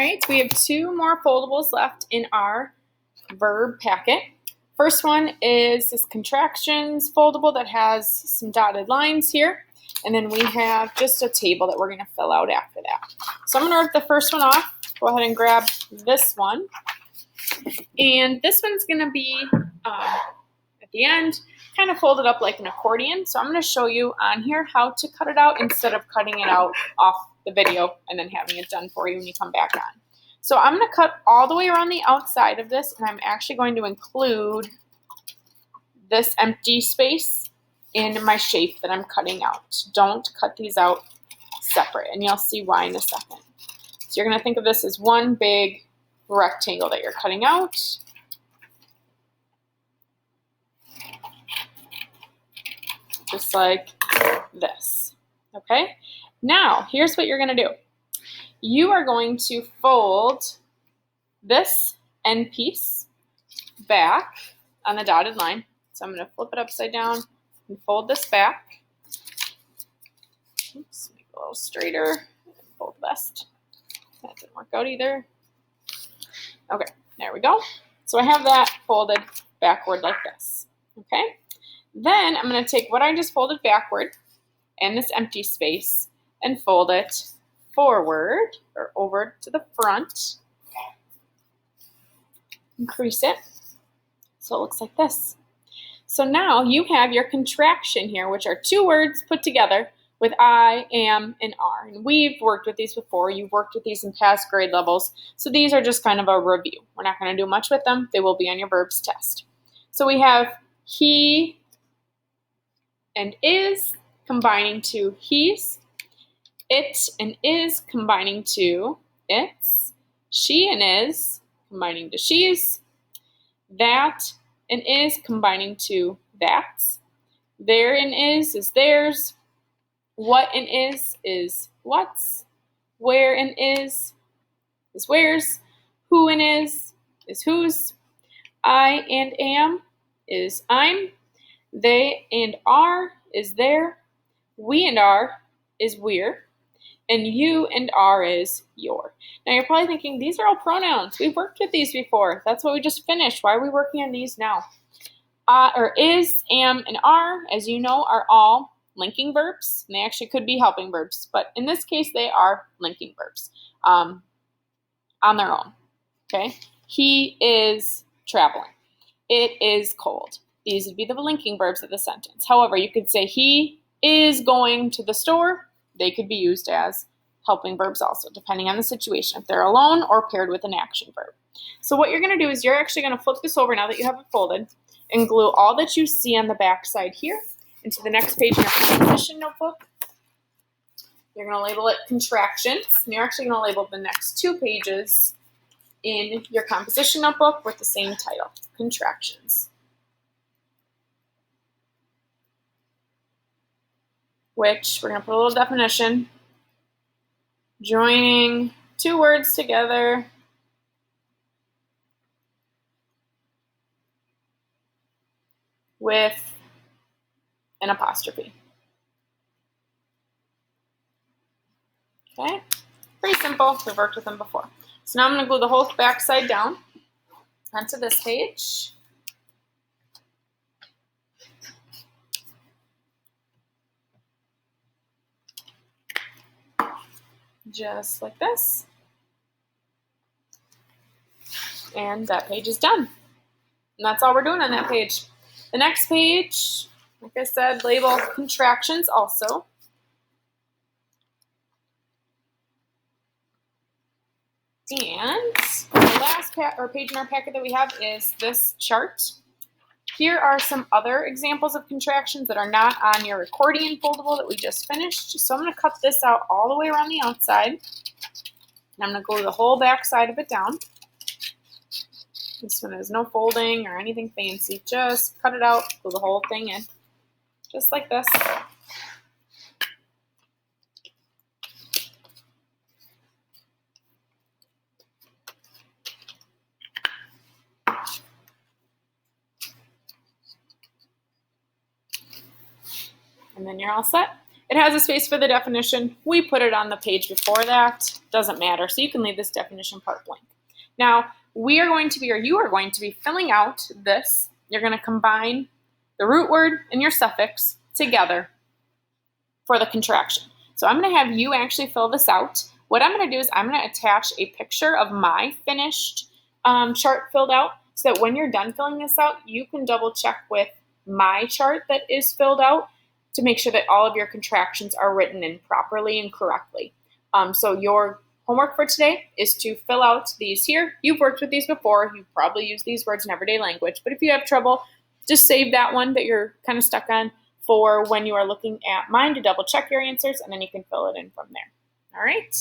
right, we have two more foldables left in our verb packet. First one is this contractions foldable that has some dotted lines here. And then we have just a table that we're going to fill out after that. So I'm going to rip the first one off. Go ahead and grab this one. And this one's going to be, at the end, kind of folded up like an accordion. So I'm going to show you on here how to cut it out instead of cutting it out off the video and then having it done for you when you come back on. So I'm going to cut all the way around the outside of this, and I'm actually going to include this empty space in my shape that I'm cutting out. Don't cut these out separate, and you'll see why in a second. So you're going to think of this as one big rectangle that you're cutting out. Just like this. Okay? Now, here's what you're going to do. You are going to fold this end piece back on the dotted line. So I'm going to flip it upside down and fold this back. Oops, make it a little straighter. Fold the best. That didn't work out either. Okay, there we go. So I have that folded backward like this. Okay? Then I'm going to take what I just folded backward and this empty space and fold it forward or over to the front. Increase it so it looks like this. So now you have your contraction here, which are two words put together with I, am, and are. And we've worked with these before. You've worked with these in past grade levels. So these are just kind of a review. We're not going to do much with them. They will be on your verbs test. So we have he and is combining to he's. It and is combining to its. She and is combining to she's. That and is combining to that's. There and is theirs. What and is what's. Where and is where's. Who and is whose. I and am is I'm. They and are is their. We and are is we're. And you and are is your. Now you're probably thinking, these are all pronouns. We've worked with these before. That's what we just finished. Why are we working on these now? Or is, am, and are, as you know, are all linking verbs. And they actually could be helping verbs. But in this case, they are linking verbs on their own. Okay? He is traveling. It is cold. These would be the linking verbs of the sentence. However, you could say he is going to the store. They could be used as helping verbs also, depending on the situation, if they're alone or paired with an action verb. So what you're going to do is you're actually going to flip this over now that you have it folded and glue all that you see on the back side here into the next page in your composition notebook. You're going to label it contractions, and you're actually going to label the next 2 pages in your composition notebook with the same title, contractions. Which we're going to put a little definition, joining 2 words together with an apostrophe. Okay, pretty simple. We've worked with them before. So now I'm going to glue the whole back side down onto this page. Just like this. And that page is done. And that's all we're doing on that page. The next page, like I said, label contractions also. And the last page in our packet that we have is this chart. Here are some other examples of contractions that are not on your accordion foldable that we just finished. So I'm going to cut this out all the way around the outside. And I'm going to glue the whole back side of it down. This one has no folding or anything fancy. Just cut it out, glue the whole thing in. Just like this. And then you're all set. It has a space for the definition. We put it on the page before that. Doesn't matter. So you can leave this definition part blank. Now, you are going to be filling out this. You're going to combine the root word and your suffix together for the contraction. So I'm going to have you actually fill this out. What I'm going to do is I'm going to attach a picture of my finished chart filled out so that when you're done filling this out, you can double check with my chart that is filled out to make sure that all of your contractions are written in properly and correctly. So your homework for today is to fill out these here. You've worked with these before. You've probably used these words in everyday language. But if you have trouble, just save that one that you're kind of stuck on for when you are looking at mine to double check your answers, and then you can fill it in from there. All right?